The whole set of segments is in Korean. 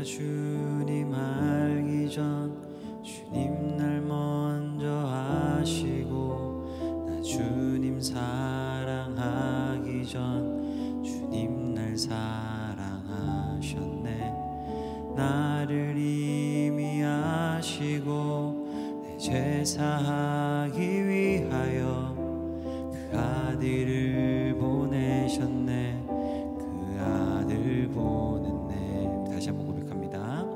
주님 알기 전 주님 날 먼저 아시고, 나 주님 사랑하기 전 주님 날 사랑하셨네. 나를 이미 아시고 내 죄 사하기 위하여 그 아들을 보내셨네. 그 아들 보냈네. 다시 한번 고백합니다.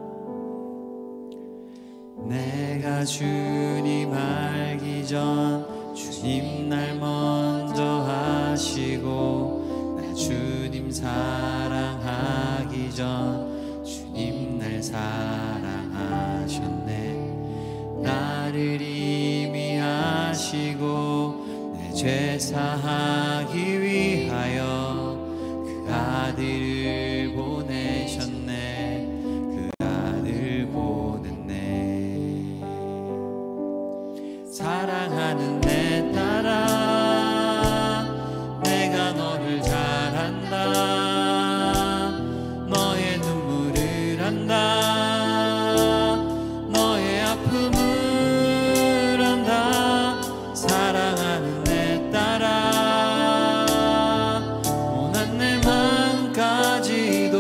내가 주님 알기 전 주님 날 먼저 아시고, 나 주님 사랑하기 전 주님 날 사랑하셨네. 나를 이미 아시고 내 죄 사하기 위하여 그 아들을 보내셨네. 그 아들 보냈네. 사랑하는 내 딸아, 내가 너를 잘 안다. 너의 눈물을 안다. 너의 아픔을 안다. 사랑하는 내 딸아, 모난 내 맘까지도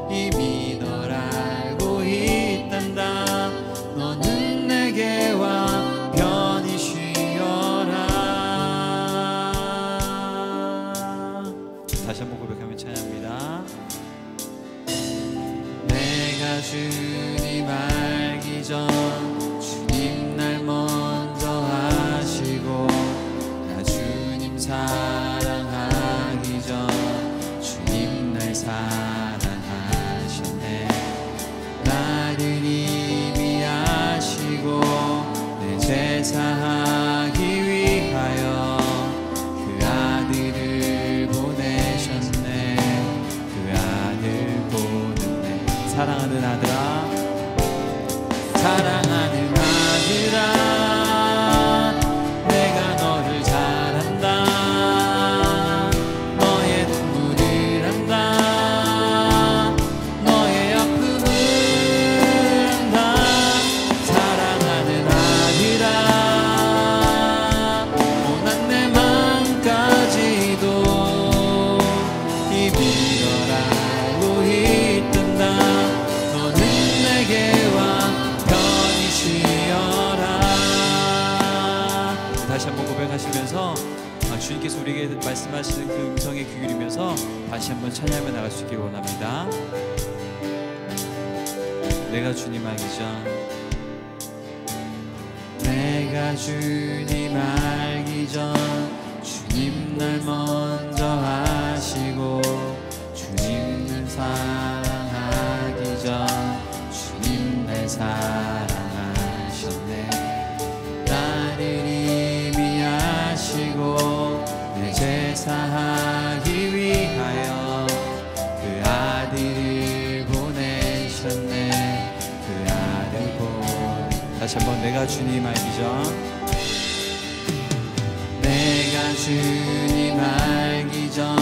이미 널 알고 있단다. 너는 내게 와 편히 쉬어라. 다시 한번 고백하며 찬양합니다. 내가 주님 알기 전 주님 날 먼저 아시고, 나 주님 사랑하기 전 주님 날 사랑하셨네. 나를 이미 아시고 내 죄 사하기 위하여 그 아들을 보내셨네. 그 아들 보냈네. 사랑하는 아들아, 사랑하는 아들아, 내가 너를 잘 안다. 너의 눈물을 안다. 너의 아픔을 안다. 사랑하는 아들아, 모난 내 맘까지도 이미 널 알고 있단다. 너는 내게 와 편히 쉬어라. 다시 한번 고백하시면서 주님께서 우리에게 말씀하시는 그 음성에 귀 기울이면서 다시 한번 찬양하며 나갈 수 있기를 원합니다. 내가 주님 알기 전, 내가 주님 알기 전 주님 날 먼저 아시고, 주님 날 사랑하기 전 주님 날 사랑하셨네. 나를 이미 아시고 내 죄 사하기 위하여 그 아들을 보내셨네. 그 아들 보내. 다시 한번 내가 주님 알기 전, 내가 주님 알기 전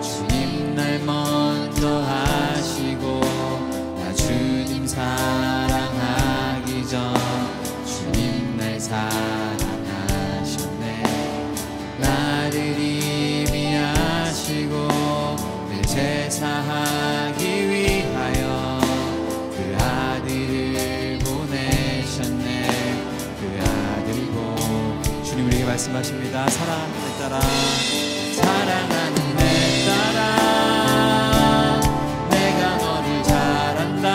주님 날 먼저 아시고, 나 주님 사랑하기 전 주님 날 사랑하셨네. 나를 이미 아시고 내 죄 사하기 위하여 그 아들을 보내셨네. 그 아들 보내. 주님 우리에게 말씀하십니다. 사랑하는 내 딸아, 사랑하는 내 딸아, 내가 너를 잘 안다.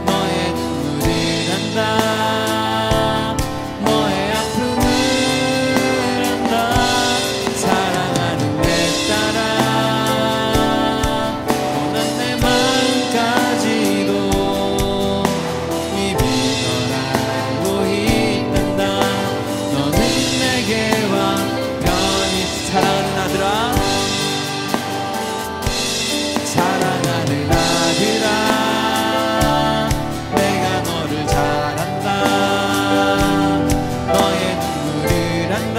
너의 눈물을 안다. 너의 아픔을 안다. 사랑하는 내 딸아, 모난 내 맘까지도 이미 널 알고 있단다. 너는 내게 와 편히. 사랑하는 아들아, 사랑하는 아들아, 내가 너를 잘 안다. 너의 눈물을 안다.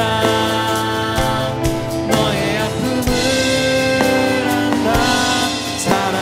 너의 아픔을 안다. 사랑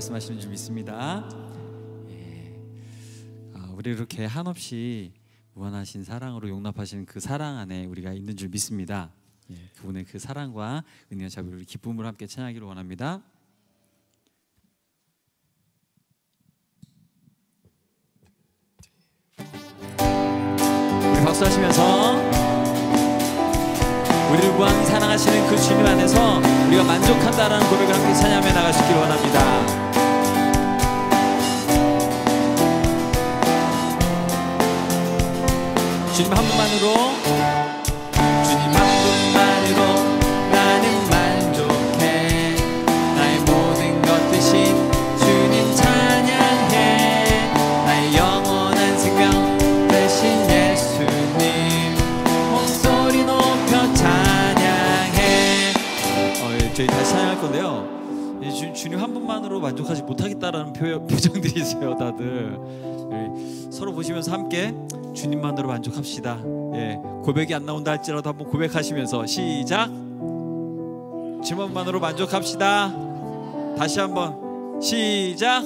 말씀하시는 줄 믿습니다. 우리 이렇게 한없이 무한하신 사랑으로 용납하시는 그 사랑 안에 우리가 있는 줄 믿습니다. 그분의 그 사랑과 은혜와 자비를 기쁨으로 함께 찬양하기를 원합니다. 우리 박수하시면서 우리를 무한 사랑하시는 그 주님 안에서 우리가 만족한다라는 고백을 함께 찬양하며 나가시길 원합니다. 주님 한 분만으로, 주님 한 분만으로 나는 만족해. 나의 모든 것 대신 주님 찬양해. 나의 영원한 생명 대신 예수님 목소리 높여 찬양해. 저희 다시 찬양할 건데요, 주님 한 분만으로 만족하지 못하겠다라는 표정들이 있어요. 다들 서로 보시면서 함께 주님만으로 만족합시다. 고백이 안 나온다 할지라도 한번 고백하시면서 시작. 주님만으로 만족합시다. 다시 한번 시작.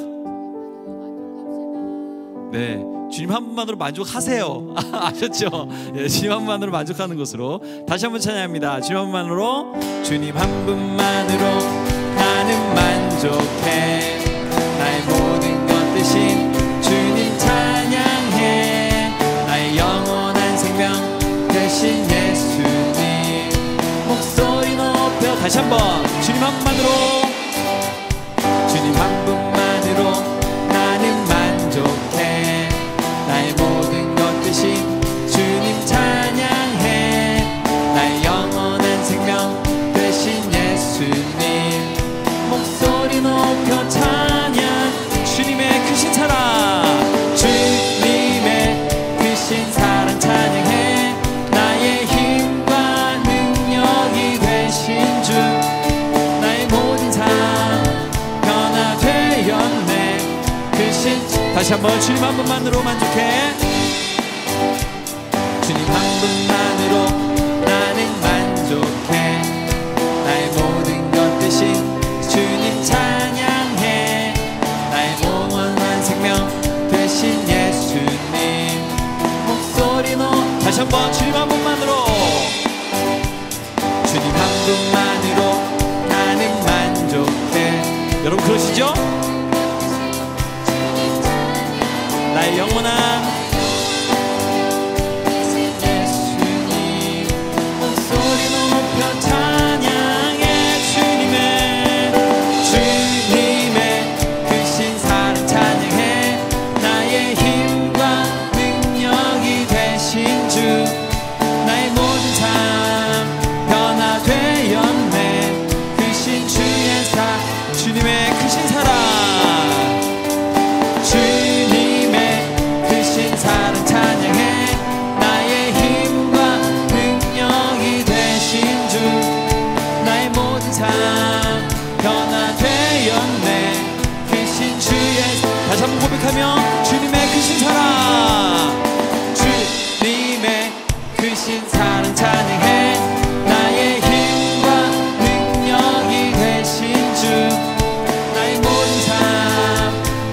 네, 주님 한 분만으로 만족하세요. 아셨죠? 주님 한 분만으로 만족하는 것으로 다시 한번 찬양합니다. 주님 한 분만으로, 주님 한 분만으로 나는 만족해. 나의 모든 것 대신 주님 찬양해. 나의 영원한 생명 대신 예수님 목소리 높여 다시 한번 주님 한 분만으로, 주님 한 분만으로 나는 만족해. 나의 모든 것 대신 주님 찬양해. 나의 영원한 생명 대신 예수님 목소리 높여 찬양. 주님의 크신 사랑, 주님의 크신 사랑 찬양해. 나의 힘과 능력이 되신 주, 나의 모든 삶 변화되었네. 크신 다시 한번 주님 한 분만으로 만족해. 주님 한 분만으로 나는 만족해. 나의 모든 것 대신 주님 찬양해. 나의 영원한 생명 대신 예수님 목소리 높여 다시 한번 주님 한 분만으로, 주님 한 분만으로 나는 만족해. 여러분 그러시죠? 나의 영원한 예수님 목소리 높여 찬양해. 주님의 크신 사랑 찬양해. 나의 힘과 능력이 되신 주, 나의 모든 삶 변화되었네. 크신 주의 주님의 크신 사랑, 주님의 크신 사랑 찬양해. 나의 힘과 능력이 되신 주, 나의 모든 삶 변화되었네. 크신 주의 다시 한번 고백하며 주님의 크신 사랑, 주님의 크신 사랑 찬양해. 나의 힘과 능력이 되신 주, 나의 모든 삶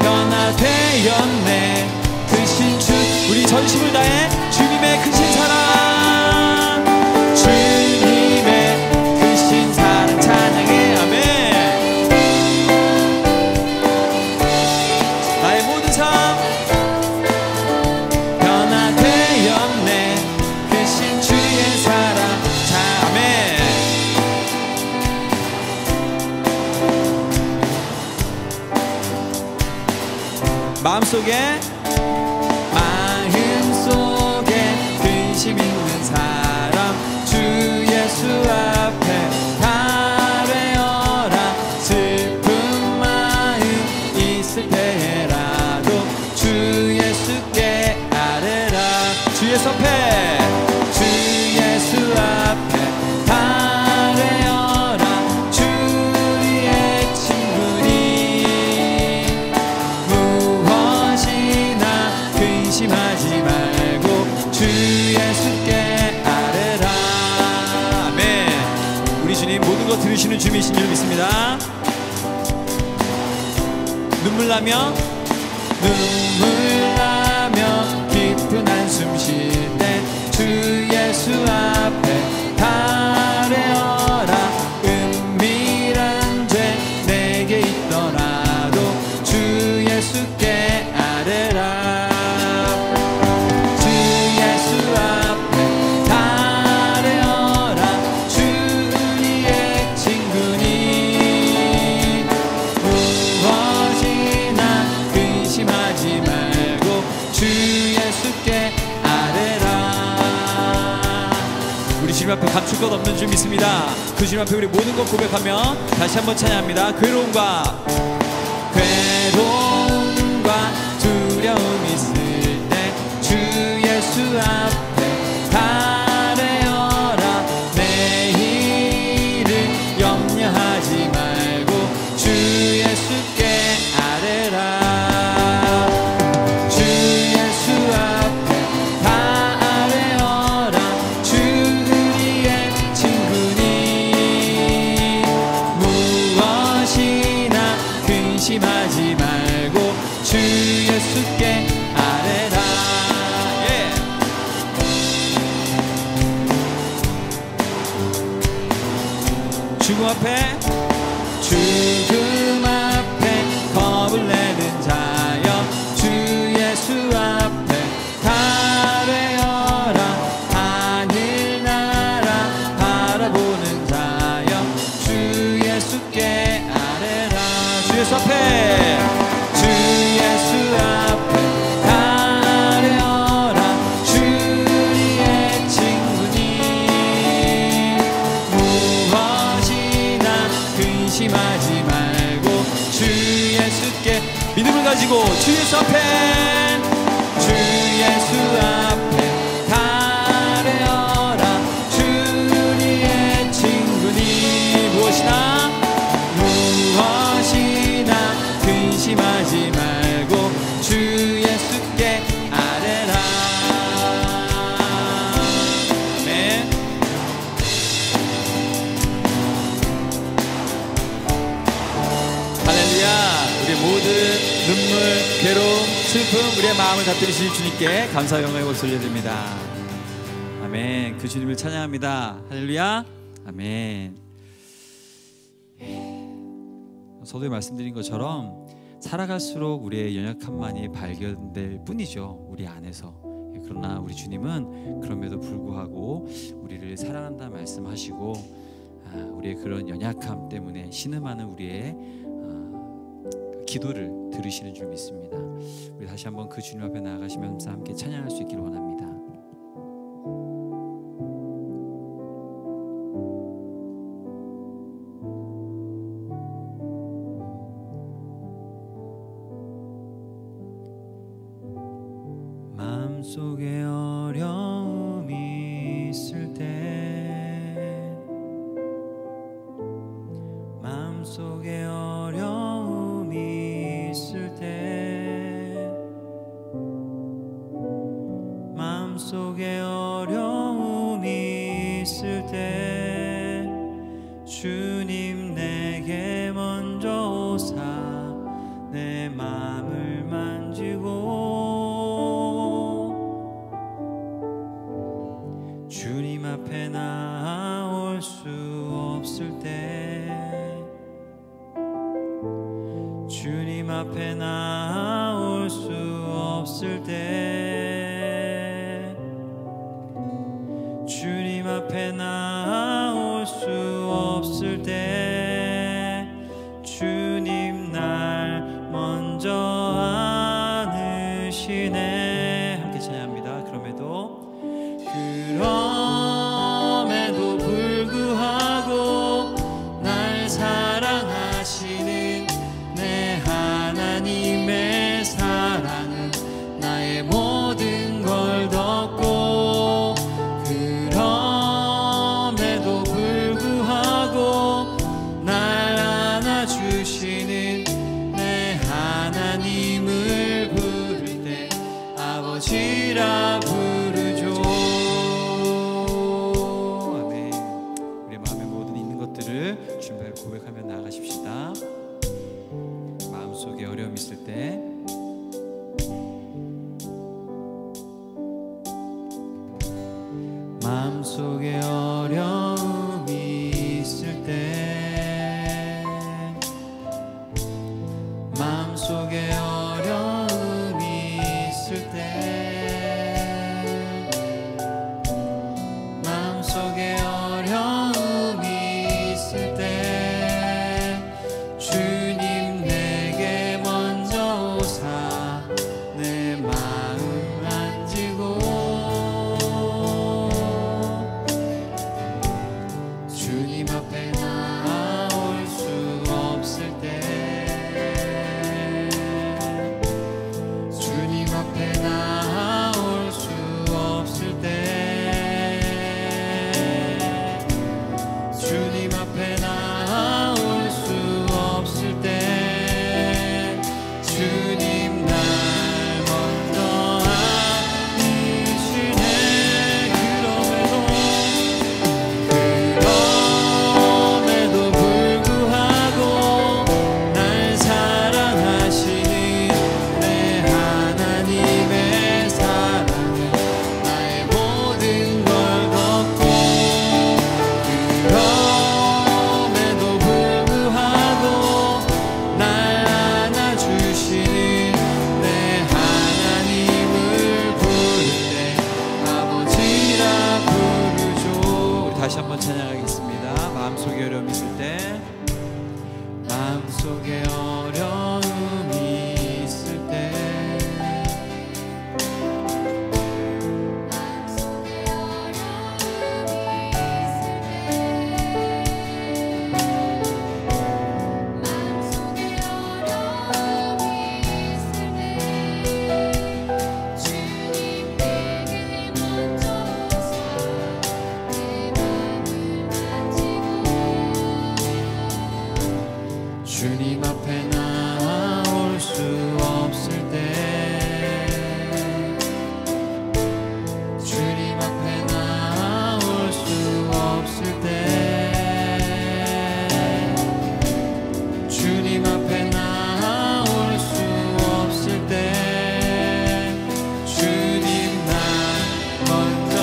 변화되었네. 크신 주 우리 전심을 다해 주님의 크신 사랑, 주님의 크신 사랑 찬양해. 아멘. 나의 모든 삶 변화되었네. 크신 주의 사랑 아멘. 마음속에 근심 있는 사람 주 예수 앞에 달래어라. 슬픈 마음 있을 때라도 주 예수께 아뢰라. 주 예수 앞에, 주 예수 앞에 달래어라. 주의 친구니 무엇이나 근심하지 말고 주 예수께 아뢰라. 아멘. 우리 주님 모든 것 들으시는 주님이신 줄 믿습니다. 눈물 나며 깊은 한숨 쉴 때 주 예수 앞에 달래어라. 은밀한 죄 내게 있더라도 주 예수께 아뢰라. 주 예수 앞에 달래어라. 주 우리의 친구니 무엇이나 근심하지 말고 주 예수께 아뢰라. 우리 주님 앞에 감출 것 없는 줄 믿습니다. 그 주님 앞에 우리 모든 것 고백하며 다시 한번 찬양합니다. 괴로움과 두려움 있을 때 주 예수 앞에 달래어라. 내일을 염려하지 말고 주 예수께 아뢰라. 주 예수 앞에 달래어라. 주 우리의 친구니 무엇이나 근심하지 말고 주 예수께 아뢰라. 죽음 앞에 겁을 내는 자여 주 예수 앞에 달래어라. 하늘나라 바라보는 자여 주 예수께 아뢰라. 주 예수 앞에 달래어라. 주 우리의 친구니 무엇이나 근심하지 말고 주 예수께 믿음을 가지고 주 예수 앞에 달래어라. 주 우리의 친구니 무엇이나 근심하지 말고 주 예수께 아뢰라. 아멘. 할렐루야. 우리 모든 눈물, 괴로움, 슬픔, 우리의 마음을 다 들으실 주님께 감사 영광의 박수 올려드립니다. 아멘. 그 주님을 찬양합니다. 할렐루야. 아멘. 서두에 말씀드린 것처럼 살아갈수록 우리의 연약함만이 발견될 뿐이죠, 우리 안에서. 그러나 우리 주님은 그럼에도 불구하고 우리를 사랑한다 말씀하시고 우리의 그런 연약함 때문에 신음하는 우리의 기도를 들으시는 줄 믿습니다. 우리 다시 한번 그 주님 앞에 나아가시면서 함께 찬양할 수 있기를 원합니다. 마음속에 어려움이 있을 때, 마음속에 어려움이 있을 때, 마음속에 어려움이 있을 때 주님 내게 먼저 오사 내 마음을 만지고 주님 앞에 나올 수 없을 때, 주님 앞에 나올 수 없을 때, 주님 앞에 나올 수 없을 때 주님 날 먼저 안으시네. 함께 찬양합니다. 그럼에도 불구하고 날 사랑하시는 내 하나님의 사랑은 나의 모든 걸 덮고, 그럼에도 불구하고 날 안아주시는 내 하나님을 부를 때 아버지라 부르죠. 아멘. 우리 마음에 모든 있는 것들을 주님 앞에 고백하며 나아가십시다. 마음속에 어려움이 있을 때, 마음속에 어려움이 있을 때, 마음속에 어려움이 있을 때, 마음속에 어려움이 있을 때, 주님 내게 먼저 오사 내 마음 만지고, 주님 앞에 나올 수 없을 때, 주님 앞에 나올 수 없을 때, 주님 앞에 나올 수 없을 때, 주님 날 먼저 아니시네. 그럼에도 불구하고 날 사랑하시는 내 하나님의 사랑은 나의 모든 걸 덮고, 그럼에도 불구하고 날 안아주시는 내 하나님을 부를 때 아버지라 부르죠. 우리 다시 한번 찬양하겠습니다. 마음속에 어려움이 있을 때, 마음속에 어려움이 있을 때, 주님 앞에 나올 수 없을 때, 주님 앞에 나올 수 없을 때, 주님 앞에 나올 수 없을 때, 주님 날 먼저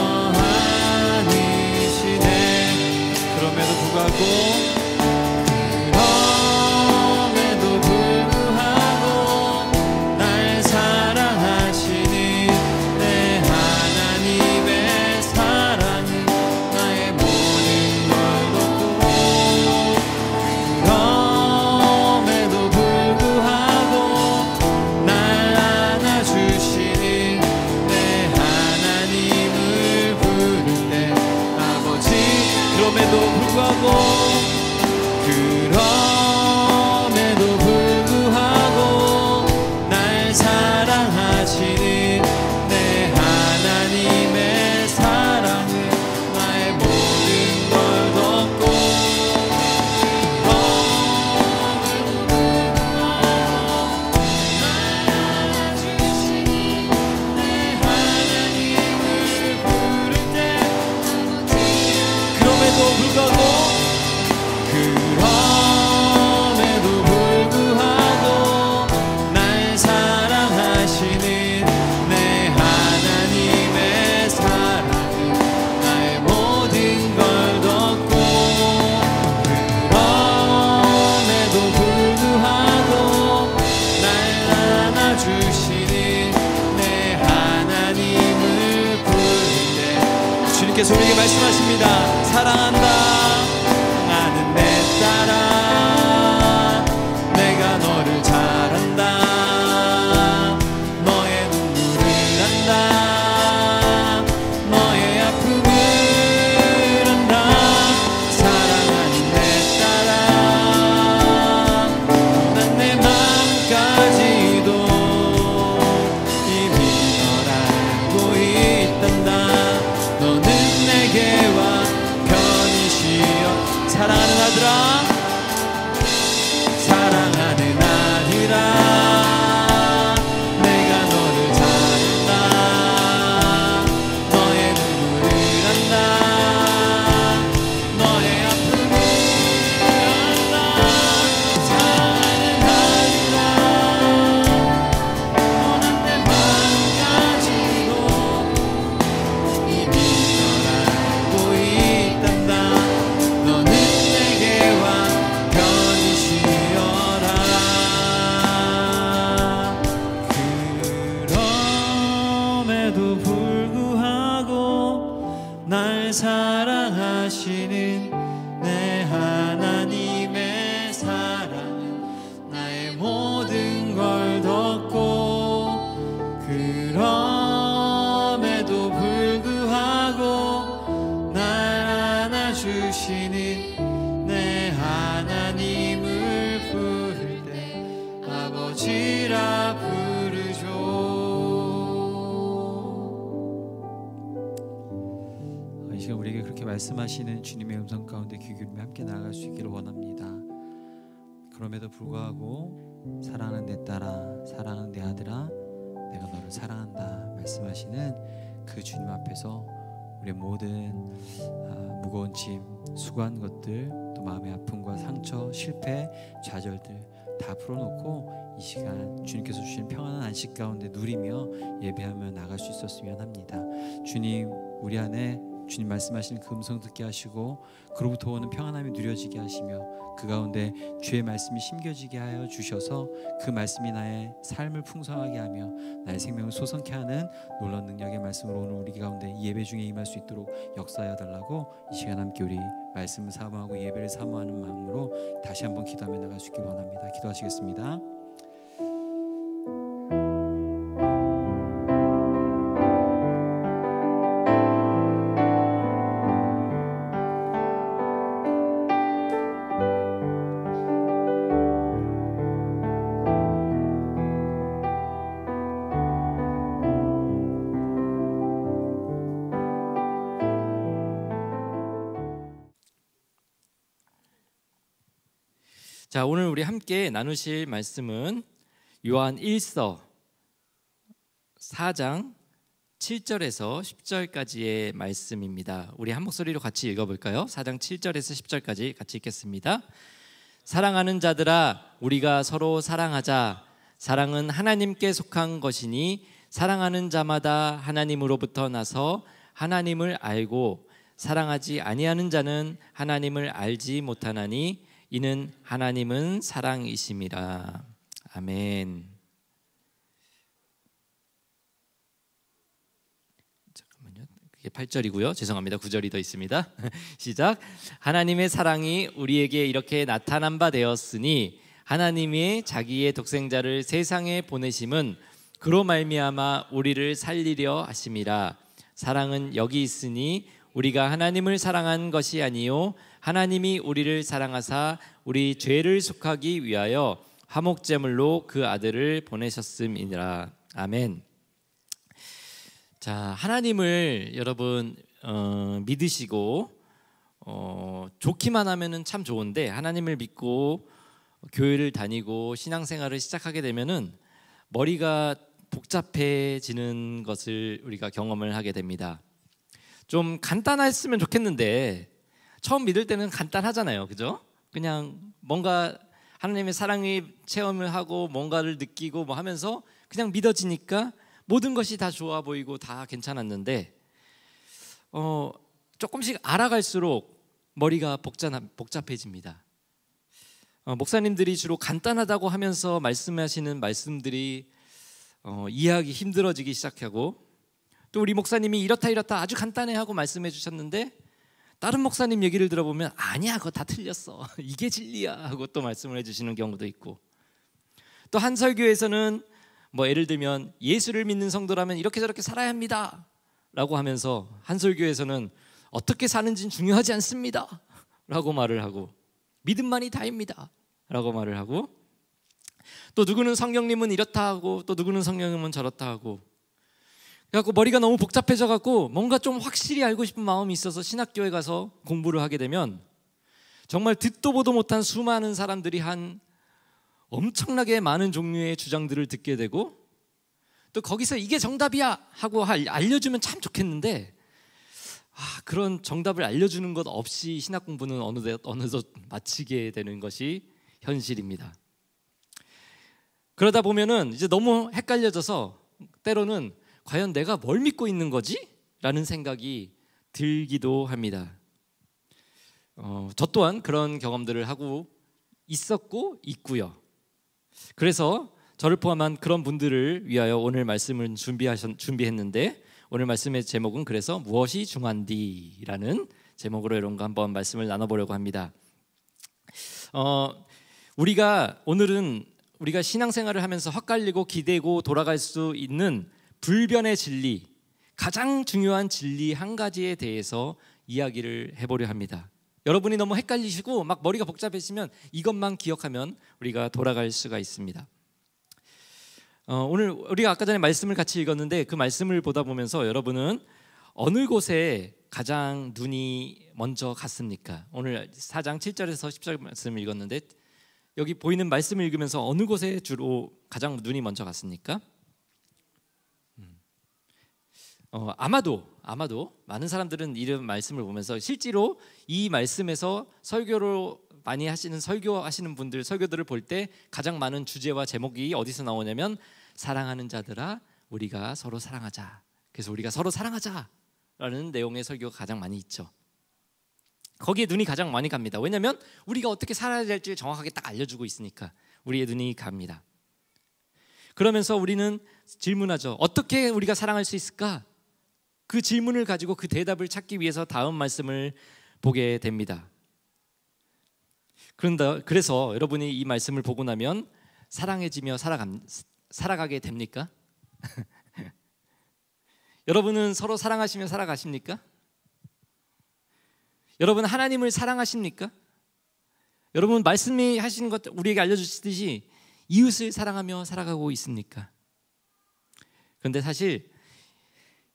아니시네. 그럼에도 불구하고 그럼에도 불구하고 날 사랑하시는 내 하나님의 사랑은 나의 모든 걸 덮고, 그럼에도 불구하고 날 안아주시는 내 하나님을 부를 때, 그럼에도 불구하고 날 사랑하시는 내 하나님의 사랑은 나의 모든 걸 덮고, 그럼에도 불구하고 날 안아주시는 내 하나님을 부를 때, 주님께서 우리에게 말씀하십니다. 사랑한다. 나는 내 딸아, 내가 너를 잘한다. 너의 눈물을 안다. 너의 아픔을 안다. 사랑하는 내 딸아, 난 내 마음까지도 이미 널 알고 있단다. 너는 내게 와 편히 쉬 그럼에도 불구하고 날 사랑하시는 내 하나님의 사랑은 나의 모든 걸 덮고, 그럼에도 불구하고 날 안아주시는 내 하나님을 부를 때 아버지라 부르죠. 이 시간 우리에게 그렇게 말씀하시는 주님의 음성 가운데 귀 기울이며 함께 나아갈 수 있기를 원합니다. 그럼에도 불구하고 사랑하는 내 딸아, 사랑하는 내 아들아, 내가 너를 사랑한다 말씀하시는 그 주님 앞에서 우리의 모든 무거운 짐, 수고한 것들, 또 마음의 아픔과 상처, 실패, 좌절들 다 풀어놓고 이 시간 주님께서 주신 평안한 안식 가운데 누리며 예배하며 나갈 수 있었으면 합니다. 주님, 우리 안에 주님 말씀하시는 그 음성 듣게 하시고 그로부터 오는 평안함이 누려지게 하시며 그 가운데 주의 말씀이 심겨지게 하여 주셔서 그 말씀이 나의 삶을 풍성하게 하며 나의 생명을 솟원케 하는 놀라운 능력의 말씀으로 오늘 우리 가운데 예배 중에 임할 수 있도록 역사하여 달라고 이 시간 함께 우리 말씀을 사모하고 예배를 사모하는 마음으로 다시 한번 기도하며 나갈 수 있길 원합니다. 기도하시겠습니다. 자, 오늘 우리 함께 나누실 말씀은 요한 1서 4장 7절에서 10절까지의 말씀입니다. 우리 한 목소리로 같이 읽어볼까요? 4장 7절에서 10절까지 같이 읽겠습니다. 사랑하는 자들아, 우리가 서로 사랑하자. 사랑은 하나님께 속한 것이니 사랑하는 자마다 하나님으로부터 나서 하나님을 알고, 사랑하지 아니하는 자는 하나님을 알지 못하나니 이는 하나님은 사랑이심이라. 아멘. 잠깐만요. 그게 8절이고요. 죄송합니다. 9절이 더 있습니다. 시작. 하나님의 사랑이 우리에게 이렇게 나타난 바 되었으니 하나님이 자기의 독생자를 세상에 보내심은 그로 말미암아 우리를 살리려 하심이라. 사랑은 여기 있으니 우리가 하나님을 사랑한 것이 아니요 하나님이 우리를 사랑하사 우리 죄를 속하기 위하여 화목제물로 그 아들을 보내셨음이니라. 아멘. 자, 하나님을 여러분 믿으시고 좋기만 하면은 참 좋은데, 하나님을 믿고 교회를 다니고 신앙생활을 시작하게 되면은 머리가 복잡해지는 것을 우리가 경험을 하게 됩니다. 좀 간단했으면 좋겠는데 처음 믿을 때는 간단하잖아요, 그죠? 그냥 뭔가 하나님의 사랑을 체험을 하고 뭔가를 느끼고 뭐 하면서 그냥 믿어지니까 모든 것이 다 좋아 보이고 다 괜찮았는데 조금씩 알아갈수록 머리가 복잡해집니다. 목사님들이 주로 간단하다고 하면서 말씀하시는 말씀들이 이해하기 힘들어지기 시작하고, 또 우리 목사님이 이렇다 아주 간단해하고 말씀해 주셨는데 다른 목사님 얘기를 들어보면 아니야, 그거 다 틀렸어, 이게 진리야 하고 또 말씀을 해주시는 경우도 있고, 또 한 설교에서는 뭐 예를 들면 예수를 믿는 성도라면 이렇게 저렇게 살아야 합니다 라고 하면서 한 설교에서는 어떻게 사는지는 중요하지 않습니다 라고 말을 하고, 믿음만이 다입니다 라고 말을 하고, 또 누구는 성령님은 이렇다 하고 또 누구는 성령님은 저렇다 하고, 그래갖고 머리가 너무 복잡해져 갖고 뭔가 좀 확실히 알고 싶은 마음이 있어서 신학교에 가서 공부를 하게 되면 정말 듣도 보도 못한 수많은 사람들이 한 엄청나게 많은 종류의 주장들을 듣게 되고, 또 거기서 이게 정답이야 하고 알려주면 참 좋겠는데 그런 정답을 알려주는 것 없이 신학 공부는 어느덧 마치게 되는 것이 현실입니다. 그러다 보면은 이제 너무 헷갈려져서 때로는 과연 내가 뭘 믿고 있는 거지? 라는 생각이 들기도 합니다. 저 또한 그런 경험들을 하고 있었고 있고요. 그래서 저를 포함한 그런 분들을 위하여 오늘 말씀을 준비했는데, 오늘 말씀의 제목은 그래서 무엇이 중한디라는 제목으로 이런 거 한번 말씀을 나눠보려고 합니다. 오늘은 우리가 신앙생활을 하면서 헛갈리고 기대고 돌아갈 수 있는 불변의 진리, 가장 중요한 진리 한 가지에 대해서 이야기를 해보려 합니다. 여러분이 너무 헷갈리시고 막 머리가 복잡해지면 이것만 기억하면 우리가 돌아갈 수가 있습니다. 오늘 우리가 아까 전에 말씀을 같이 읽었는데, 그 말씀을 보다 보면서 여러분은 어느 곳에 가장 눈이 먼저 갔습니까? 오늘 4장 7절에서 10절 말씀을 읽었는데, 여기 보이는 말씀을 읽으면서 어느 곳에 주로 가장 눈이 먼저 갔습니까? 아마도 많은 사람들은 이런 말씀을 보면서 실제로 이 말씀에서 설교를 많이 하시는 설교하시는 분들, 설교들을 볼 때 가장 많은 주제와 제목이 어디서 나오냐면, 사랑하는 자들아 우리가 서로 사랑하자. 그래서 우리가 서로 사랑하자라는 내용의 설교가 가장 많이 있죠. 거기에 눈이 가장 많이 갑니다. 왜냐하면 우리가 어떻게 살아야 될지 정확하게 딱 알려주고 있으니까 우리의 눈이 갑니다. 그러면서 우리는 질문하죠. 어떻게 우리가 사랑할 수 있을까? 그 질문을 가지고 그 대답을 찾기 위해서 다음 말씀을 보게 됩니다. 그래서 여러분이 이 말씀을 보고 나면 사랑해지며 살아가게 됩니까? 여러분은 서로 사랑하시며 살아가십니까? 여러분 하나님을 사랑하십니까? 여러분 말씀이 하시는 것 우리에게 알려주시듯이 이웃을 사랑하며 살아가고 있습니까? 그런데 사실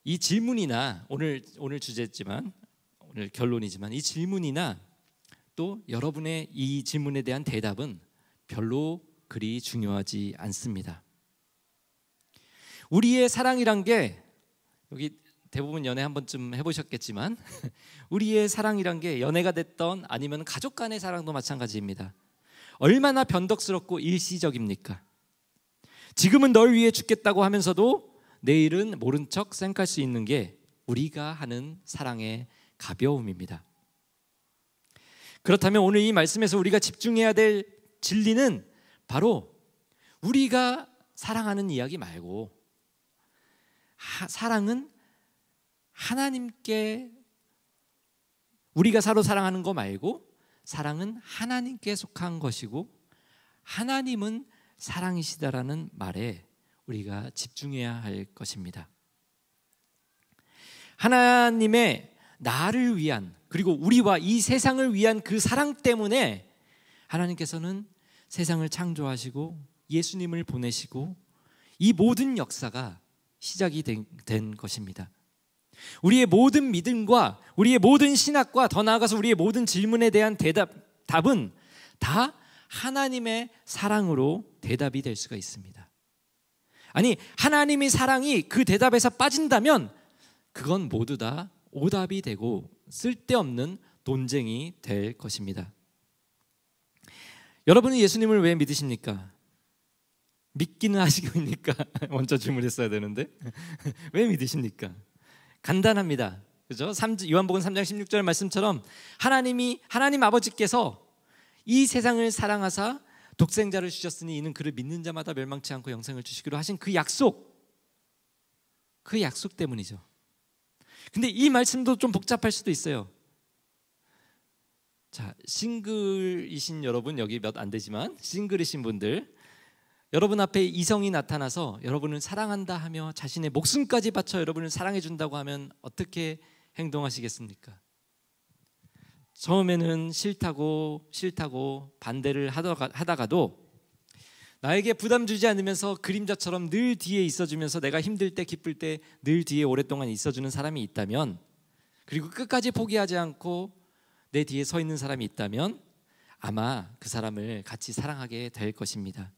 이 질문이나 오늘 주제지만, 오늘 결론이지만, 이 질문이나 또 여러분의 이 질문에 대한 대답은 별로 그리 중요하지 않습니다. 우리의 사랑이란 게, 여기 대부분 연애 한 번쯤 해보셨겠지만 우리의 사랑이란 게 연애가 됐던 아니면 가족 간의 사랑도 마찬가지입니다. 얼마나 변덕스럽고 일시적입니까? 지금은 널 위해 죽겠다고 하면서도 내일은 모른 척 생각할 수 있는 게 우리가 하는 사랑의 가벼움입니다. 그렇다면 오늘 이 말씀에서 우리가 집중해야 될 진리는 바로 우리가 사랑하는 이야기 말고, 사랑은 하나님께, 우리가 서로 사랑하는 거 말고 사랑은 하나님께 속한 것이고 하나님은 사랑이시다라는 말에 우리가 집중해야 할 것입니다. 하나님의 나를 위한, 그리고 우리와 이 세상을 위한 그 사랑 때문에 하나님께서는 세상을 창조하시고 예수님을 보내시고 이 모든 역사가 시작이 된 것입니다. 우리의 모든 믿음과 우리의 모든 신학과 더 나아가서 우리의 모든 질문에 대한 답은 다 하나님의 사랑으로 대답이 될 수가 있습니다. 아니, 하나님의 사랑이 그 대답에서 빠진다면 그건 모두 다 오답이 되고 쓸데없는 논쟁이 될 것입니다. 여러분은 예수님을 왜 믿으십니까? 믿기는 하시니까 먼저 질문했어야 되는데 왜 믿으십니까? 간단합니다. 그죠? 요한복음 3장 16절 말씀처럼 하나님 아버지께서 이 세상을 사랑하사 독생자를 주셨으니 이는 그를 믿는 자마다 멸망치 않고 영생을 주시기로 하신 그 약속 때문이죠. 근데 이 말씀도 좀 복잡할 수도 있어요. 자, 싱글이신 여러분, 여기 몇 안 되지만 싱글이신 분들, 여러분 앞에 이성이 나타나서 여러분을 사랑한다 하며 자신의 목숨까지 바쳐 여러분을 사랑해 준다고 하면 어떻게 행동하시겠습니까? 처음에는 싫다고 반대를 하다가도 나에게 부담 주지 않으면서 그림자처럼 늘 뒤에 있어주면서 내가 힘들 때 기쁠 때 늘 뒤에 오랫동안 있어주는 사람이 있다면, 그리고 끝까지 포기하지 않고 내 뒤에 서 있는 사람이 있다면 아마 그 사람을 같이 사랑하게 될 것입니다.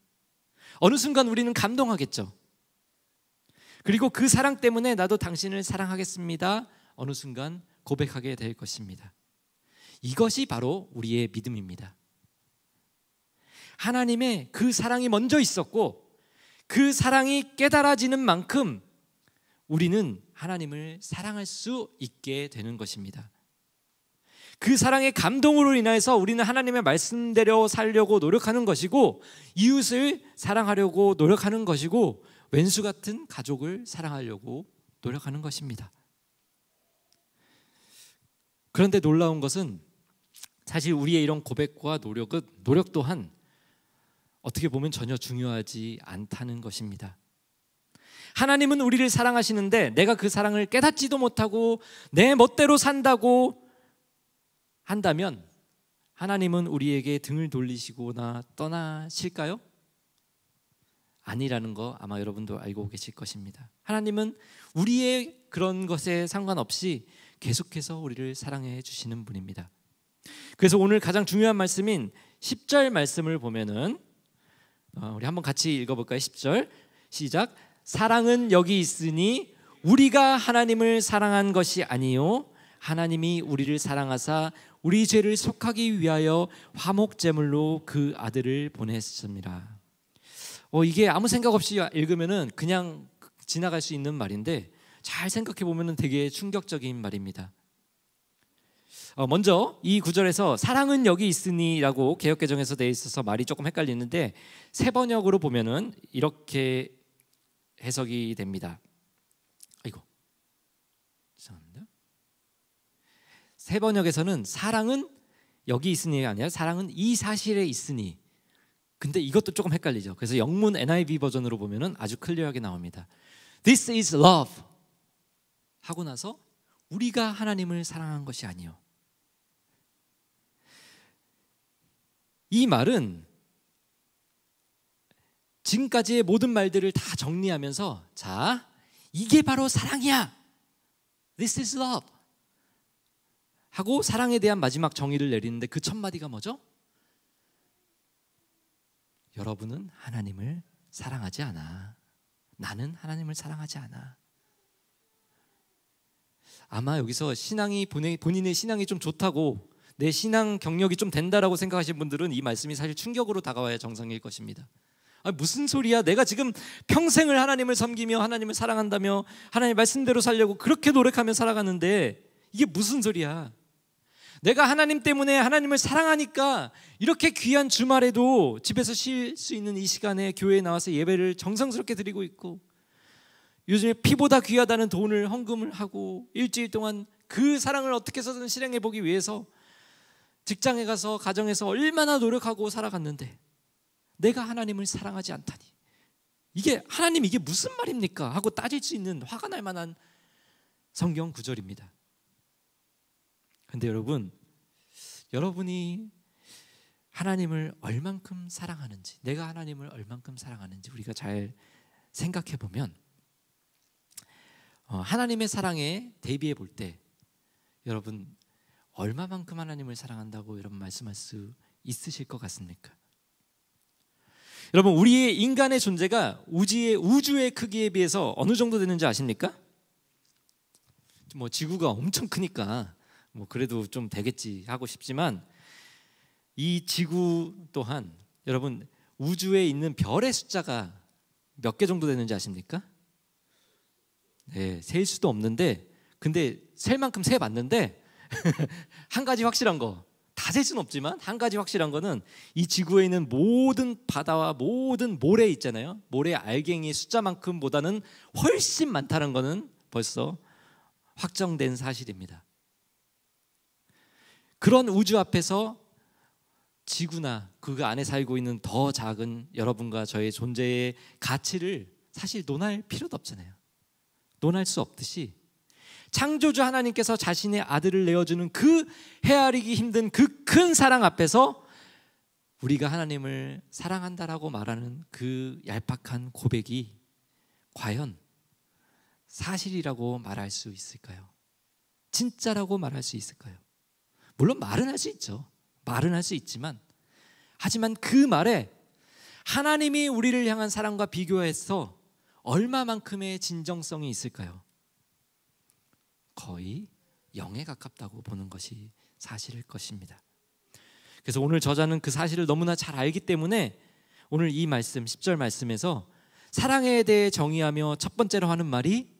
어느 순간 우리는 감동하겠죠. 그리고 그 사랑 때문에 나도 당신을 사랑하겠습니다. 어느 순간 고백하게 될 것입니다. 이것이 바로 우리의 믿음입니다. 하나님의 그 사랑이 먼저 있었고 그 사랑이 깨달아지는 만큼 우리는 하나님을 사랑할 수 있게 되는 것입니다. 그 사랑의 감동으로 인해서 우리는 하나님의 말씀대로 살려고 노력하는 것이고, 이웃을 사랑하려고 노력하는 것이고, 왼수 같은 가족을 사랑하려고 노력하는 것입니다. 그런데 놀라운 것은 사실 우리의 이런 고백과 노력 또한 어떻게 보면 전혀 중요하지 않다는 것입니다. 하나님은 우리를 사랑하시는데 내가 그 사랑을 깨닫지도 못하고 내 멋대로 산다고 한다면 하나님은 우리에게 등을 돌리시거나 떠나실까요? 아니라는 거 아마 여러분도 알고 계실 것입니다. 하나님은 우리의 그런 것에 상관없이 계속해서 우리를 사랑해 주시는 분입니다. 그래서 오늘 가장 중요한 말씀인 10절 말씀을 보면은 우리 한번 같이 읽어볼까요? 10절 시작. 사랑은 여기 있으니 우리가 하나님을 사랑한 것이 아니요 하나님이 우리를 사랑하사 우리 죄를 속하기 위하여 화목제물로 그 아들을 보냈습니다. 이게 아무 생각 없이 읽으면은 그냥 지나갈 수 있는 말인데 잘 생각해 보면은 되게 충격적인 말입니다. 먼저 이 구절에서 사랑은 여기 있으니라고 개역개정에서 되어 있어서 말이 조금 헷갈리는데 새 번역으로 보면은 이렇게 해석이 됩니다. 아이고, 죄송합니다. 새 번역에서는 사랑은 여기 있으니가 아니라 사랑은 이 사실에 있으니. 근데 이것도 조금 헷갈리죠. 그래서 영문 NIV 버전으로 보면은 아주 클리어하게 나옵니다. This is love 하고 나서 우리가 하나님을 사랑한 것이 아니요. 이 말은 지금까지의 모든 말들을 다 정리하면서 자, 이게 바로 사랑이야. This is love 하고 사랑에 대한 마지막 정의를 내리는데 그 첫 마디가 뭐죠? 여러분은 하나님을 사랑하지 않아. 나는 하나님을 사랑하지 않아. 아마 여기서 신앙이 본인의 신앙이 좀 좋다고 내 신앙 경력이 좀 된다라고 생각하시는 분들은 이 말씀이 사실 충격으로 다가와야 정상일 것입니다. 무슨 소리야? 내가 지금 평생을 하나님을 섬기며 하나님을 사랑한다며 하나님 말씀대로 살려고 그렇게 노력하며 살아가는데 이게 무슨 소리야? 내가 하나님 때문에 하나님을 사랑하니까 이렇게 귀한 주말에도 집에서 쉴 수 있는 이 시간에 교회에 나와서 예배를 정성스럽게 드리고 있고 요즘에 피보다 귀하다는 돈을 헌금을 하고 일주일 동안 그 사랑을 어떻게 해서든 실행해 보기 위해서 직장에 가서 가정에서 얼마나 노력하고 살아갔는데 내가 하나님을 사랑하지 않다니 이게 하나님 이게 무슨 말입니까? 하고 따질 수 있는 화가 날 만한 성경 구절입니다. 근데 여러분이 하나님을 얼만큼 사랑하는지 내가 하나님을 얼만큼 사랑하는지 우리가 잘 생각해 보면 하나님의 사랑에 대비해 볼 때 여러분 얼마만큼 하나님을 사랑한다고 여러분 말씀할 수 있으실 것 같습니까? 여러분 우리의 인간의 존재가 우주의 크기에 비해서 어느 정도 되는지 아십니까? 지구가 엄청 크니까 그래도 좀 되겠지 하고 싶지만 이 지구 또한 여러분 우주에 있는 별의 숫자가 몇 개 정도 되는지 아십니까? 네, 셀 수도 없는데 근데 셀 만큼 세봤는데 한 가지 확실한 거 다 셀 수는 없지만 한 가지 확실한 거는 이 지구에 있는 모든 바다와 모든 모래 있잖아요. 모래 알갱이 숫자만큼보다는 훨씬 많다는 거는 벌써 확정된 사실입니다. 그런 우주 앞에서 지구나 그 안에 살고 있는 더 작은 여러분과 저의 존재의 가치를 사실 논할 필요도 없잖아요. 논할 수 없듯이 창조주 하나님께서 자신의 아들을 내어주는 그 헤아리기 힘든 그 큰 사랑 앞에서 우리가 하나님을 사랑한다라고 말하는 그 얄팍한 고백이 과연 사실이라고 말할 수 있을까요? 진짜라고 말할 수 있을까요? 물론 말은 할 수 있죠. 말은 할 수 있지만 하지만 그 말에 하나님이 우리를 향한 사랑과 비교해서 얼마만큼의 진정성이 있을까요? 거의 0에 가깝다고 보는 것이 사실일 것입니다. 그래서 오늘 저자는 그 사실을 너무나 잘 알기 때문에 오늘 이 말씀 10절 말씀에서 사랑에 대해 정의하며 첫 번째로 하는 말이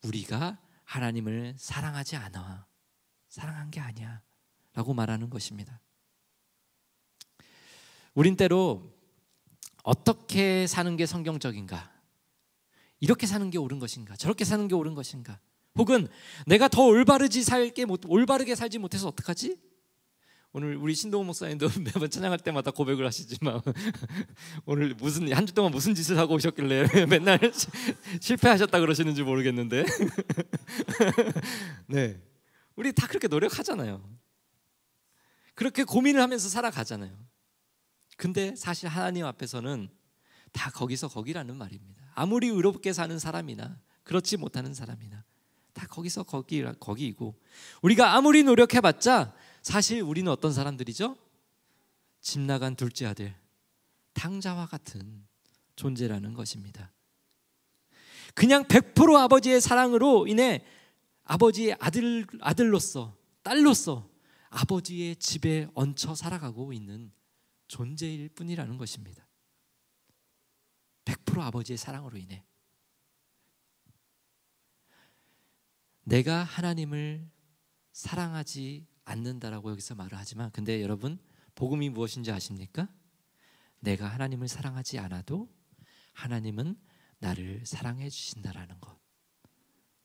우리가 하나님을 사랑하지 않아. 사랑한 게 아니야. 라고 말하는 것입니다. 우린 때로 어떻게 사는 게 성경적인가, 이렇게 사는 게 옳은 것인가, 저렇게 사는 게 옳은 것인가, 혹은 내가 더 올바르게 살지 못해서 어떡하지? 오늘 우리 신동훈 목사님도 매번 찬양할 때마다 고백을 하시지만 오늘 한 주 동안 무슨 짓을 하고 오셨길래 맨날 실패하셨다 그러시는지 모르겠는데 네, 우리 다 그렇게 노력하잖아요. 그렇게 고민을 하면서 살아가잖아요. 근데 사실 하나님 앞에서는 다 거기서 거기라는 말입니다. 아무리 의롭게 사는 사람이나 그렇지 못하는 사람이나 다 거기서 거기이고, 우리가 아무리 노력해봤자 사실 우리는 어떤 사람들이죠? 집 나간 둘째 아들, 탕자와 같은 존재라는 것입니다. 그냥 100% 아버지의 사랑으로 인해 아버지의 아들로서, 딸로서 아버지의 집에 얹혀 살아가고 있는 존재일 뿐이라는 것입니다. 100% 아버지의 사랑으로 인해 내가 하나님을 사랑하지 않는다라고 여기서 말을 하지만, 근데 여러분, 복음이 무엇인지 아십니까? 내가 하나님을 사랑하지 않아도 하나님은 나를 사랑해 주신다라는 것,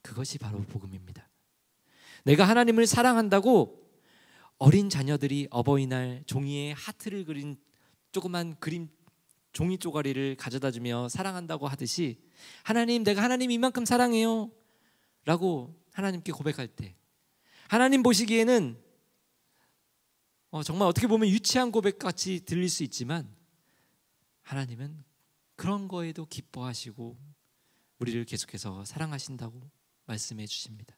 그것이 바로 복음입니다. 내가 하나님을 사랑한다고 어린 자녀들이 어버이날 종이에 하트를 그린 조그만 그림 종이 쪼가리를 가져다 주며 사랑한다고 하듯이, 하나님, 내가 하나님 이만큼 사랑해요 라고 하나님께 고백할 때, 하나님 보시기에는 정말 어떻게 보면 유치한 고백같이 들릴 수 있지만 하나님은 그런 거에도 기뻐하시고 우리를 계속해서 사랑하신다고 말씀해 주십니다.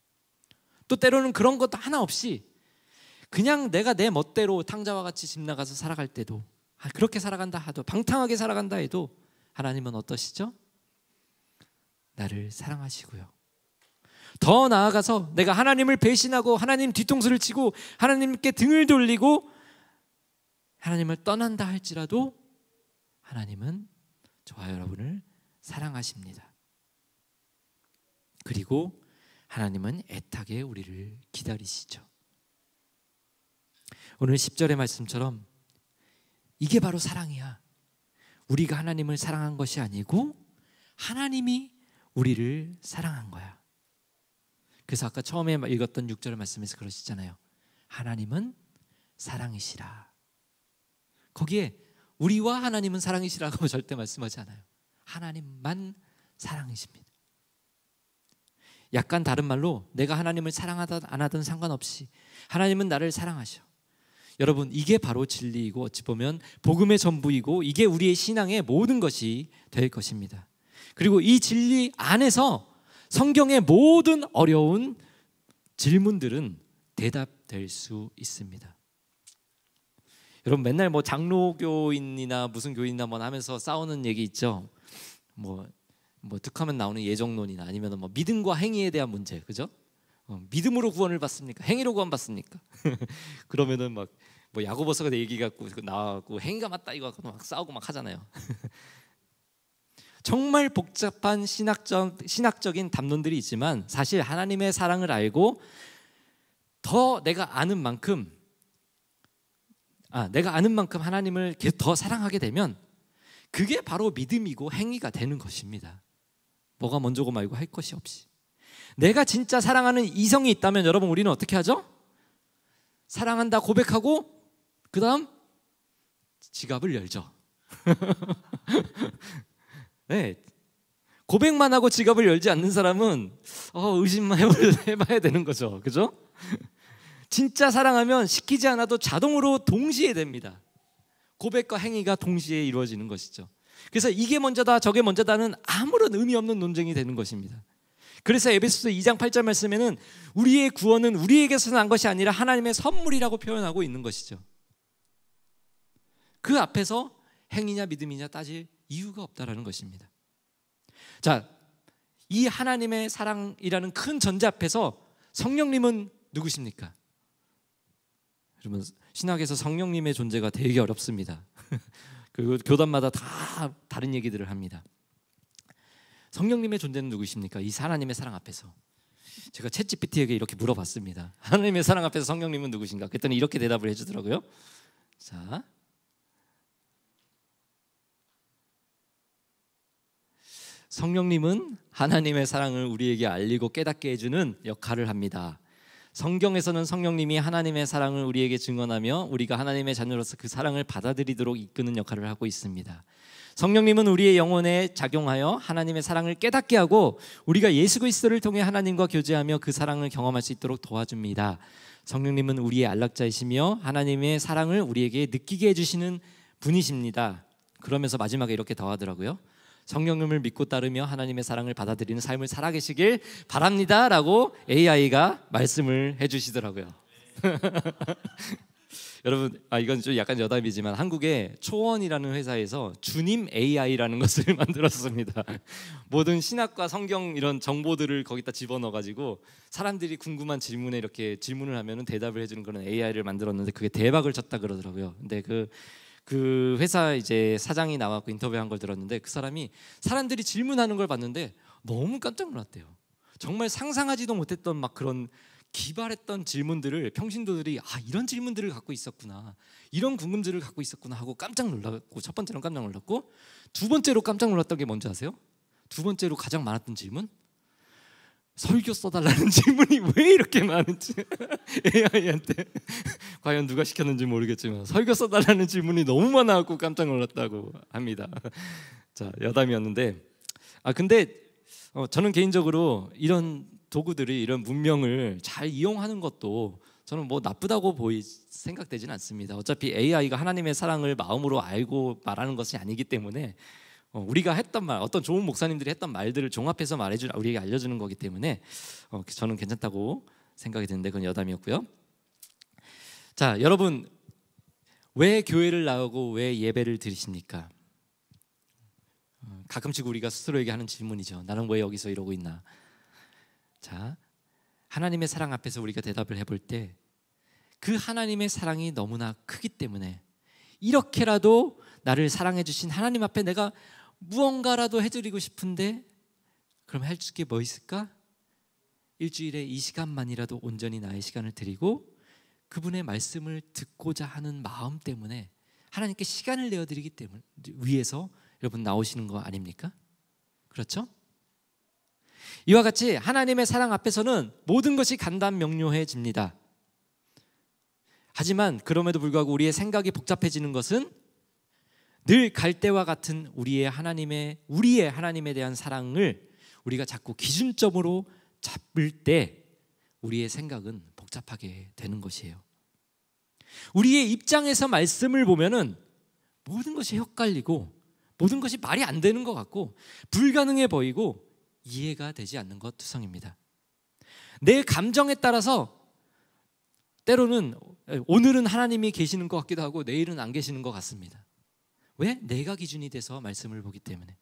또 때로는 그런 것도 하나 없이 그냥 내가 내 멋대로 탕자와 같이 집 나가서 살아갈 때도, 그렇게 살아간다 하도, 방탕하게 살아간다 해도 하나님은 어떠시죠? 나를 사랑하시고요. 더 나아가서 내가 하나님을 배신하고 하나님 뒤통수를 치고 하나님께 등을 돌리고 하나님을 떠난다 할지라도 하나님은 저와 여러분을 사랑하십니다. 그리고 하나님은 애타게 우리를 기다리시죠. 오늘 10절의 말씀처럼 이게 바로 사랑이야. 우리가 하나님을 사랑한 것이 아니고 하나님이 우리를 사랑한 거야. 그래서 아까 처음에 읽었던 6절의 말씀에서 그러시잖아요. 하나님은 사랑이시라. 거기에 우리와 하나님은 사랑이시라고 절대 말씀하지 않아요. 하나님만 사랑이십니다. 약간 다른 말로 내가 하나님을 사랑하든 안 하든 상관없이 하나님은 나를 사랑하셔. 여러분, 이게 바로 진리이고 어찌 보면 복음의 전부이고 이게 우리의 신앙의 모든 것이 될 것입니다. 그리고 이 진리 안에서 성경의 모든 어려운 질문들은 대답될 수 있습니다. 여러분, 맨날 뭐 장로교인이나 무슨 교인이나 뭐 하면서 싸우는 얘기 있죠. 뭐 득하면 나오는 예정론이나 아니면 뭐 믿음과 행위에 대한 문제, 그죠? 믿음으로 구원을 받습니까? 행위로 구원 받습니까? 그러면은 막 뭐 야고보서가 얘기 갖고 나와갖고 행위가 맞다 이거 갖고 막 싸우고 막 하잖아요. 정말 복잡한 신학적인 담론들이 있지만 사실 하나님의 사랑을 알고 더 내가 아는 만큼 하나님을 더 사랑하게 되면 그게 바로 믿음이고 행위가 되는 것입니다. 뭐가 먼저고 말고 할 것이 없이. 내가 진짜 사랑하는 이성이 있다면 여러분, 우리는 어떻게 하죠? 사랑한다 고백하고 그 다음 지갑을 열죠. 네, 고백만 하고 지갑을 열지 않는 사람은 의심만 해봐야 되는 거죠. 그죠? 진짜 사랑하면 시키지 않아도 자동으로 동시에 됩니다. 고백과 행위가 동시에 이루어지는 것이죠. 그래서 이게 먼저다 저게 먼저다는 아무런 의미 없는 논쟁이 되는 것입니다. 그래서 에베소서 2장 8절 말씀에는 우리의 구원은 우리에게서 난 것이 아니라 하나님의 선물이라고 표현하고 있는 것이죠. 그 앞에서 행위냐 믿음이냐 따질 이유가 없다라는 것입니다. 자, 이 하나님의 사랑이라는 큰 전제 앞에서 성령님은 누구십니까? 여러분, 신학에서 성령님의 존재가 되게 어렵습니다. 그리고 교단마다 다 다른 얘기들을 합니다. 성령님의 존재는 누구십니까? 이 하나님의 사랑 앞에서 제가 챗GPT에게 이렇게 물어봤습니다. 하나님의 사랑 앞에서 성령님은 누구신가? 그랬더니 이렇게 대답을 해주더라고요. 자, 성령님은 하나님의 사랑을 우리에게 알리고 깨닫게 해주는 역할을 합니다. 성경에서는 성령님이 하나님의 사랑을 우리에게 증언하며 우리가 하나님의 자녀로서 그 사랑을 받아들이도록 이끄는 역할을 하고 있습니다. 성령님은 우리의 영혼에 작용하여 하나님의 사랑을 깨닫게 하고 우리가 예수 그리스도를 통해 하나님과 교제하며 그 사랑을 경험할 수 있도록 도와줍니다. 성령님은 우리의 안락자이시며 하나님의 사랑을 우리에게 느끼게 해주시는 분이십니다. 그러면서 마지막에 이렇게 더하더라고요. 성령님을 믿고 따르며 하나님의 사랑을 받아들이는 삶을 살아계시길 바랍니다 라고 AI가 말씀을 해주시더라고요. 여러분, 이건 좀 약간 여담이지만 한국의 초원이라는 회사에서 주님 AI라는 것을 만들었습니다. 모든 신학과 성경 이런 정보들을 거기다 집어넣어가지고 사람들이 궁금한 질문에 이렇게 질문을 하면은 대답을 해주는 그런 AI를 만들었는데 그게 대박을 쳤다 그러더라고요. 근데 그 회사 이제 사장이 나와서 인터뷰한 걸 들었는데 그 사람이 사람들이 질문하는 걸 봤는데 너무 깜짝 놀랐대요. 정말 상상하지도 못했던 막 그런 기발했던 질문들을 평신도들이 이런 질문들을 갖고 있었구나, 이런 궁금증을 갖고 있었구나 하고 깜짝 놀랐고, 첫 번째로 깜짝 놀랐고, 두 번째로 깜짝 놀랐던 게 뭔지 아세요? 두 번째로 가장 많았던 질문? 설교 써달라는 질문이 왜 이렇게 많은지 AI한테 과연 누가 시켰는지 모르겠지만 설교 써달라는 질문이 너무 많아갖고 깜짝 놀랐다고 합니다. 자, 여담이었는데 근데 저는 개인적으로 이런 도구들이 이런 문명을 잘 이용하는 것도 저는 뭐 나쁘다고 생각되지는 않습니다. 어차피 AI가 하나님의 사랑을 마음으로 알고 말하는 것이 아니기 때문에 우리가 했던 말, 어떤 좋은 목사님들이 했던 말들을 종합해서 말해주는, 우리에게 알려주는 거기 때문에 저는 괜찮다고 생각이 드는데 그건 여담이었고요. 자, 여러분, 왜 교회를 나오고 왜 예배를 드리십니까? 가끔씩 우리가 스스로에게 하는 질문이죠. 나는 왜 여기서 이러고 있나? 자, 하나님의 사랑 앞에서 우리가 대답을 해볼 때 그 하나님의 사랑이 너무나 크기 때문에 이렇게라도 나를 사랑해 주신 하나님 앞에 내가 무언가라도 해드리고 싶은데 그럼 할 게 뭐 있을까? 일주일에 이 시간만이라도 온전히 나의 시간을 드리고 그분의 말씀을 듣고자 하는 마음 때문에 하나님께 시간을 내어드리기 때문에 위해서 여러분 나오시는 거 아닙니까? 그렇죠? 이와 같이 하나님의 사랑 앞에서는 모든 것이 간단명료해집니다. 하지만 그럼에도 불구하고 우리의 생각이 복잡해지는 것은 늘 갈대와 같은 우리의 하나님에 대한 사랑을 우리가 자꾸 기준점으로 잡을 때 우리의 생각은 복잡하게 되는 것이에요. 우리의 입장에서 말씀을 보면은 모든 것이 헷갈리고 모든 것이 말이 안 되는 것 같고 불가능해 보이고 이해가 되지 않는 것 투성입니다. 내 감정에 따라서 때로는 오늘은 하나님이 계시는 것 같기도 하고 내일은 안 계시는 것 같습니다. 왜? 내가 기준이 돼서 말씀을 보기 때문에.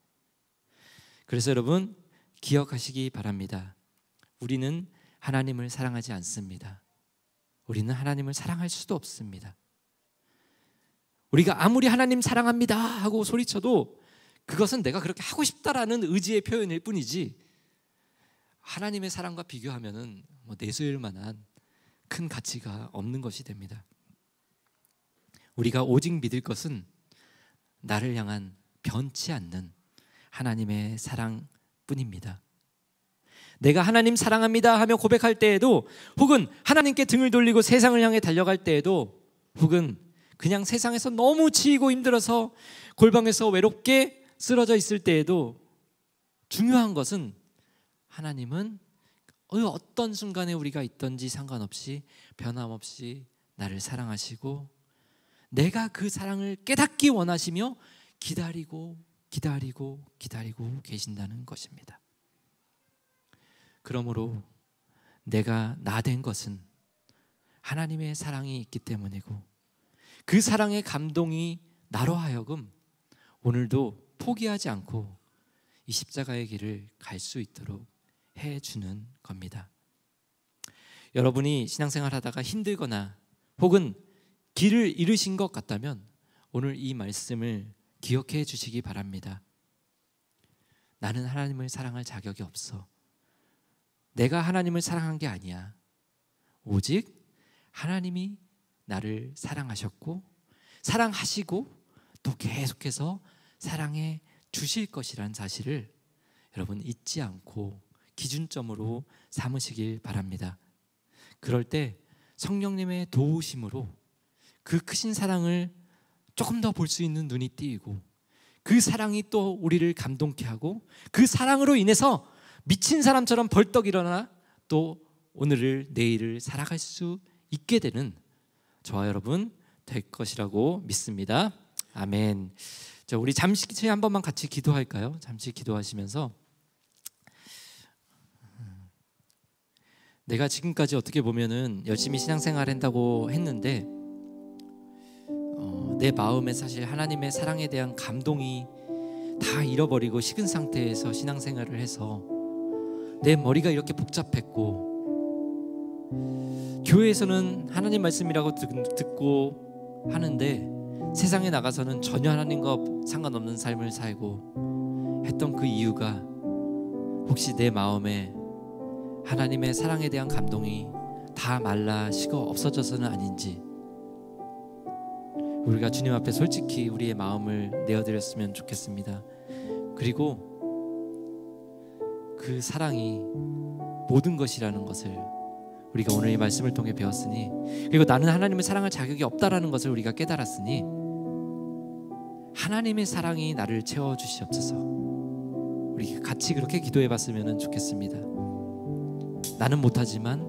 그래서 여러분 기억하시기 바랍니다. 우리는 하나님을 사랑하지 않습니다. 우리는 하나님을 사랑할 수도 없습니다. 우리가 아무리 하나님 사랑합니다 하고 소리쳐도 그것은 내가 그렇게 하고 싶다라는 의지의 표현일 뿐이지 하나님의 사랑과 비교하면은 내세울 만한 큰 가치가 없는 것이 됩니다. 우리가 오직 믿을 것은 나를 향한 변치 않는 하나님의 사랑뿐입니다. 내가 하나님 사랑합니다 하며 고백할 때에도 혹은 하나님께 등을 돌리고 세상을 향해 달려갈 때에도 혹은 그냥 세상에서 너무 지이고 힘들어서 골방에서 외롭게 쓰러져 있을 때에도 중요한 것은 하나님은 어떤 순간에 우리가 있든지 상관없이 변함없이 나를 사랑하시고 내가 그 사랑을 깨닫기 원하시며 기다리고 계신다는 것입니다. 그러므로 내가 나 된 것은 하나님의 사랑이 있기 때문이고 그 사랑의 감동이 나로 하여금 오늘도 포기하지 않고 이 십자가의 길을 갈 수 있도록 해주는 겁니다. 여러분이 신앙생활 하다가 힘들거나 혹은 길을 잃으신 것 같다면 오늘 이 말씀을 기억해 주시기 바랍니다. 나는 하나님을 사랑할 자격이 없어. 내가 하나님을 사랑한 게 아니야. 오직 하나님이 나를 사랑하셨고 사랑하시고 또 계속해서 사랑해 주실 것이라는 사실을 여러분 잊지 않고 기준점으로 삼으시길 바랍니다. 그럴 때 성령님의 도우심으로 그 크신 사랑을 조금 더 볼 수 있는 눈이 띄이고 그 사랑이 또 우리를 감동케 하고 그 사랑으로 인해서 미친 사람처럼 벌떡 일어나 또 오늘을 내일을 살아갈 수 있게 되는 저와 여러분 될 것이라고 믿습니다. 아멘. 자, 우리 잠시 한 번만 같이 기도할까요? 잠시 기도하시면서 내가 지금까지 어떻게 보면은 열심히 신앙생활 한다고 했는데 내 마음에 사실 하나님의 사랑에 대한 감동이 다 잃어버리고 식은 상태에서 신앙생활을 해서 내 머리가 이렇게 복잡했고 교회에서는 하나님 말씀이라고 듣고 하는데 세상에 나가서는 전혀 하나님과 상관없는 삶을 살고 했던 그 이유가 혹시 내 마음에 하나님의 사랑에 대한 감동이 다 말라 식어 없어져서는 아닌지 우리가 주님 앞에 솔직히 우리의 마음을 내어드렸으면 좋겠습니다. 그리고 그 사랑이 모든 것이라는 것을 우리가 오늘 이 말씀을 통해 배웠으니 그리고 나는 하나님을 사랑할 자격이 없다라는 것을 우리가 깨달았으니 하나님의 사랑이 나를 채워주시옵소서. 우리 같이 그렇게 기도해봤으면 좋겠습니다. 나는 못하지만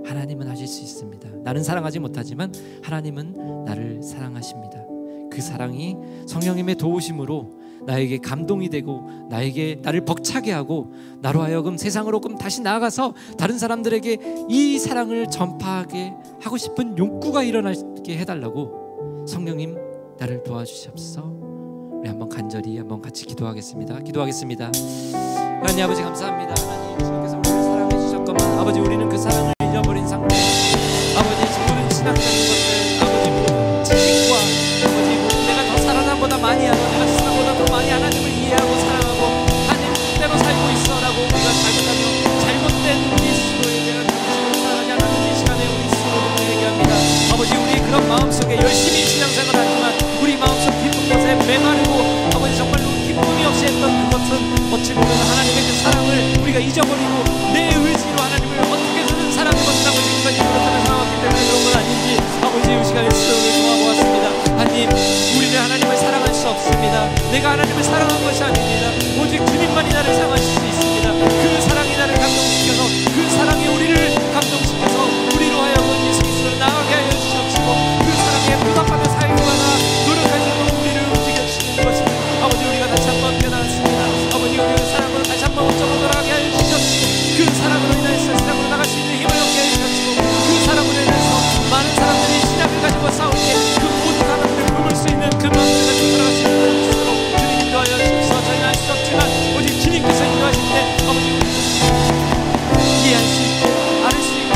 하나님은 하실 수 있습니다. 나는 사랑하지 못하지만 하나님은 나를 사랑하십니다. 그 사랑이 성령님의 도우심으로 나에게 감동이 되고 나를 벅차게 하고 나로 하여금 세상으로 다시 나아가서 다른 사람들에게 이 사랑을 전파하게 하고 싶은 욕구가 일어나게 해달라고 성령님 나를 도와주시옵소서. 우리 한번 간절히 한번 같이 기도하겠습니다. 기도하겠습니다. 하나님 아버지 감사합니다. 하나님 주님께서 우리를 사랑해 주셨건만 아버지 우리는 그 사랑을 잃어버린 상태 아버지 모든 신앙적인 것들 아버지 지식과 아버지 내가 더 사랑보다 많이 하고 내가 세상보다 더 많이 하나님을 이해하고 사랑하고 하나님 뜻대로 살고 있어라고 우리가 잘못하며 잘못된 우리 스스로에 대한 당신을 사랑하지 않는 이 시간에 우리 스스로를 얘기합니다. 아버지 우리 그런 마음속에 열심히 신앙생활을 하지만 우리 마음속 깊은 곳에 메마르고 아버지 정말로 기쁨이 없이 했던 그것은 어찌 보면 하나님의 그 사랑을 우리가 잊어버리고 내 의지로 하나님을 어떻게 해서든 사랑해 본다고 지금까지 노력하며 살아왔기 때문에 그런 건 아닌지 아버지 이 시간에 스스로를 도와보았습니다. 하나님 우리는 하나님을 사랑할 수 없습니다. 내가 하나님을 사랑한 것이 아닙니다. 오직 주님만이 나를 사랑하실 수 있습니다. 그 사랑이 나를 감동시켜서 그 사랑이 우리를 감동시켜서 우리로 하여금 예수 그리스도를 나아가게 하여 주시옵시고 그 사랑에 보답하며 살고가나 노력하시고 우리를 움직여주시는 것을 아버지 우리가 다시 한번 깨달았습니다. 아버지 우리의 사랑으로 다시 한번 온전히 돌아가게 하여 주시옵시고 그 사랑으로 인해서 세상으로 나갈 수 있는 힘을 얻게 하여 주시옵시고 그 사랑으로 인해서 많은 사람들이 신앙을 가지고 싸울 때 그 모든 사람들을 품을 수 있는 그 마음을 가지고 살아갈 수 있는 것으로 주님 인도하여 주옵소서. 저희는 알 수 없지만 오직 주님께서 인도하실 때 아버지 이해할 수 있고 알을 수 있고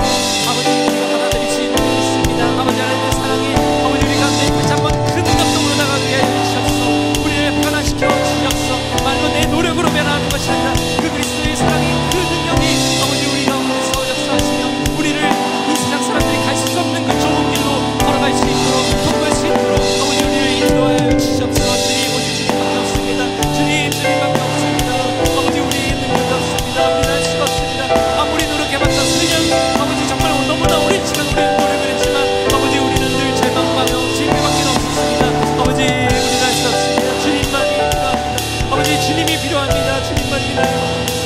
아버지 우리가 받아들일 수 있는 일이 있습니다. 아버지 하나님의 사랑이 아버지 우리 가운데 다시 한번 큰 감동으로 나가게 하여 주시옵소서. 우리를 변화시켜 주시옵소서. 말로 내 노력으로 변화하는 것이 아니라 그 그리스도의 사랑이 그 능력이 아버지 우리 가운데서 역사하시며 우리를 이 세상 사람들이 갈 수 없는 그 좁은 길로 걸어갈 수 있도록 통과할 수 있도록 아버지 우리를 인도하여 주시옵소서. 주님 오직 주님밖에 없습니다. 주님밖에 없습니다. 아버지 우리의 능력이 없습니다. 우리는 할 수가 없습니다. 아무리 노력해봤자 수년 아버지 정말 너무나 오랜 시간 우리는 노력을 했지만 아버지 우리는 늘 절망하며 실패밖에 없었습니다. 아버지 우리는 할 수 없습니다. 주님만이 필요합니다. 아버지 주님이 필요합니다. 주님만이 필요합니다.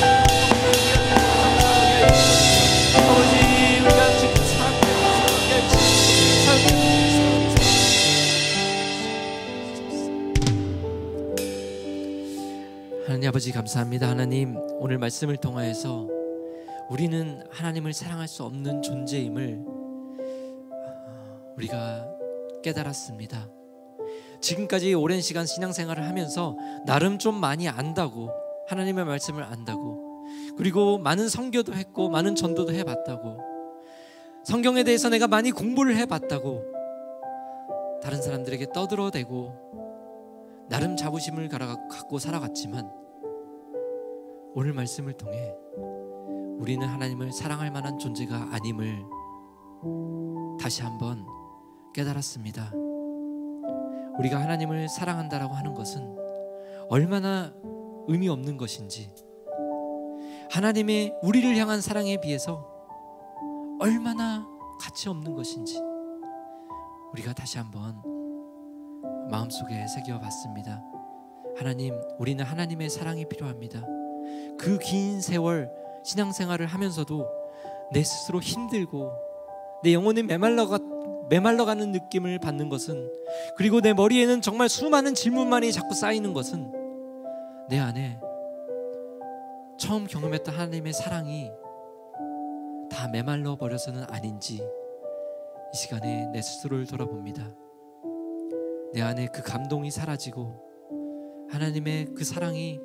아버지 우리가 주님 사랑하게 하나님 아버지 감사합니다. 하나님 오늘 말씀을 통하여서 우리는 하나님을 사랑할 수 없는 존재임을 우리가 깨달았습니다. 지금까지 오랜 시간 신앙생활을 하면서 나름 좀 많이 안다고 하나님의 말씀을 안다고 그리고 많은 선교도 했고 많은 전도도 해봤다고 성경에 대해서 내가 많이 공부를 해봤다고 다른 사람들에게 떠들어대고 나름 자부심을 갖고 살아갔지만 오늘 말씀을 통해 우리는 하나님을 사랑할 만한 존재가 아님을 다시 한번 깨달았습니다. 우리가 하나님을 사랑한다라고 하는 것은 얼마나 의미 없는 것인지, 하나님의 우리를 향한 사랑에 비해서 얼마나 가치 없는 것인지 우리가 다시 한번 마음속에 새겨봤습니다. 하나님, 우리는 하나님의 사랑이 필요합니다. 그 긴 세월 신앙생활을 하면서도 내 스스로 힘들고 내 영혼이 메말러가는 느낌을 받는 것은, 그리고 내 머리에는 정말 수많은 질문만이 자꾸 쌓이는 것은 내 안에 처음 경험했던 하나님의 사랑이 다 메말라 버려서는 아닌지 이 시간에 내 스스로를 돌아봅니다. 내 안에 그 감동이 사라지고 하나님의 그 사랑이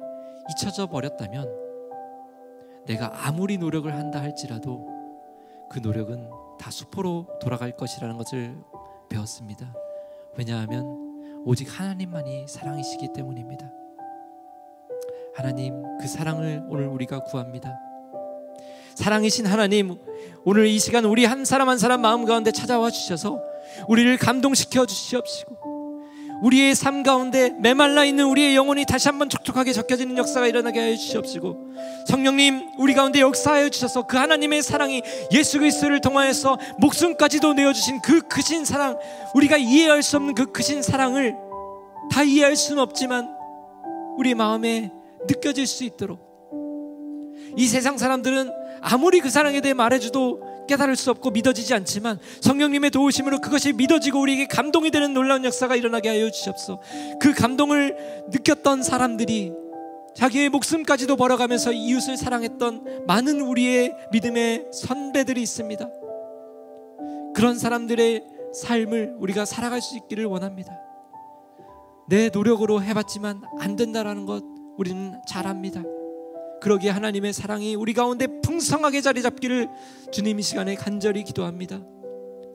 잊혀져 버렸다면 내가 아무리 노력을 한다 할지라도 그 노력은 다 수포로 돌아갈 것이라는 것을 배웠습니다. 왜냐하면 오직 하나님만이 사랑이시기 때문입니다. 하나님, 그 사랑을 오늘 우리가 구합니다. 사랑이신 하나님, 오늘 이 시간 우리 한 사람 한 사람 마음 가운데 찾아와 주셔서 우리를 감동시켜 주시옵시고, 우리의 삶 가운데 메말라 있는 우리의 영혼이 다시 한번 촉촉하게 적혀지는 역사가 일어나게 하여 주시옵시고, 성령님, 우리 가운데 역사하여 주셔서 그 하나님의 사랑이 예수 그리스도를 통하여서 목숨까지도 내어주신 그 크신 사랑, 우리가 이해할 수 없는 그 크신 사랑을 다 이해할 수는 없지만 우리 마음에 느껴질 수 있도록, 이 세상 사람들은 아무리 그 사랑에 대해 말해줘도 깨달을 수 없고 믿어지지 않지만 성령님의 도우심으로 그것이 믿어지고 우리에게 감동이 되는 놀라운 역사가 일어나게 하여 주시옵소서. 그 감동을 느꼈던 사람들이 자기의 목숨까지도 벌어가면서 이웃을 사랑했던 많은 우리의 믿음의 선배들이 있습니다. 그런 사람들의 삶을 우리가 살아갈 수 있기를 원합니다. 내 노력으로 해봤지만 안 된다라는 것 우리는 잘 압니다. 그러기에 하나님의 사랑이 우리 가운데 풍성하게 자리 잡기를 주님 이 시간에 간절히 기도합니다.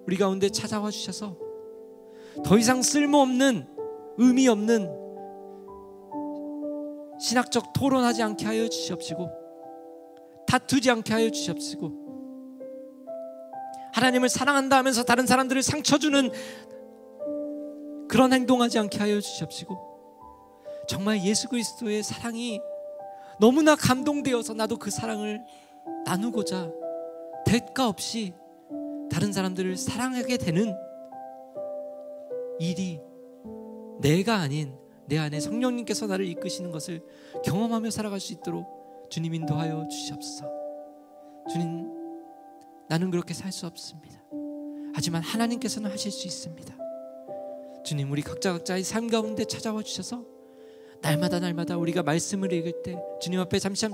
우리 가운데 찾아와 주셔서 더 이상 쓸모없는, 의미 없는 신학적 토론하지 않게 하여 주시옵시고, 다투지 않게 하여 주시옵시고, 하나님을 사랑한다 하면서 다른 사람들을 상처 주는 그런 행동하지 않게 하여 주시옵시고, 정말 예수 그리스도의 사랑이 너무나 감동되어서 나도 그 사랑을 나누고자 대가 없이 다른 사람들을 사랑하게 되는 일이 내가 아닌 내 안에 성령님께서 나를 이끄시는 것을 경험하며 살아갈 수 있도록 주님 인도하여 주시옵소서. 주님, 나는 그렇게 살 수 없습니다. 하지만 하나님께서는 하실 수 있습니다. 주님, 우리 각자의 삶 가운데 찾아와 주셔서 날마다 우리가 말씀을 읽을 때, 주님 앞에 잠시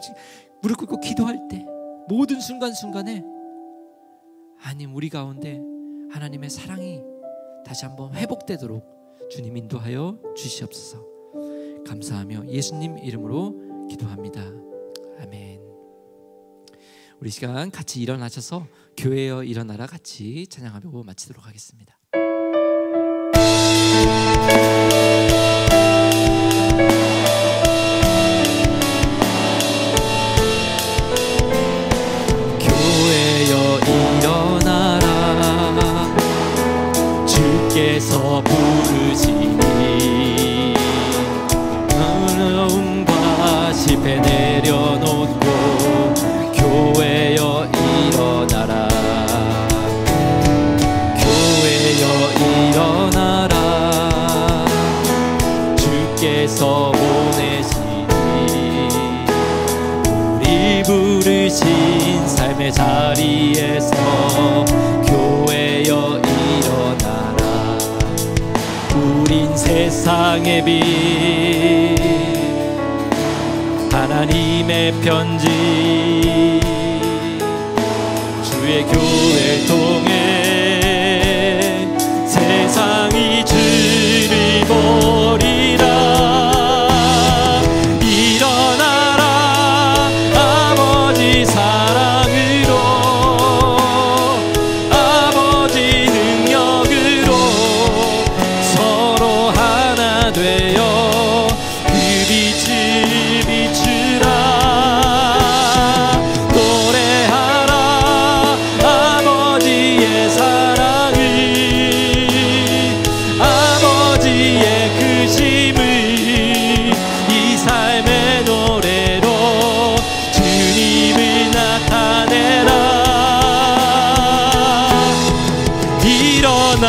무릎 꿇고 기도할 때, 모든 순간순간에 하나님, 우리 가운데 하나님의 사랑이 다시 한번 회복되도록 주님 인도하여 주시옵소서. 감사하며 예수님 이름으로 기도합니다. 아멘. 우리 시간 같이 일어나셔서 교회여 일어나라 같이 찬양하려고 마치도록 하겠습니다. 주께서 부르시니 어려움과 실패 내려놓고 교회여 일어나라, 교회여 일어나라. 주께서 보내시니 우리 부르신 삶의 자리에서 교회여 일어나라. 우린 세상의 빛, 하나님의 편지, 주의 교회를 통해 세상이 주를 보리라. 일어나라 아버지 사랑으로, 아버지 능력으로 서로 하나 되어 그 빛을 비추라. 노래 이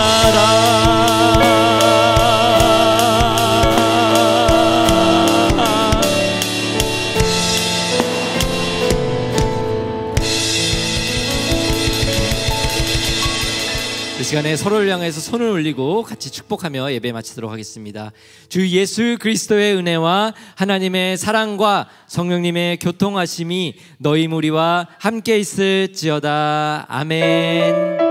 시간에 서로를 향해서 손을 올리고 같이 축복하며 예배 마치도록 하겠습니다. 주 예수 그리스도의 은혜와 하나님의 사랑과 성령님의 교통하심이 너희 무리와 함께 있을지어다. 아멘.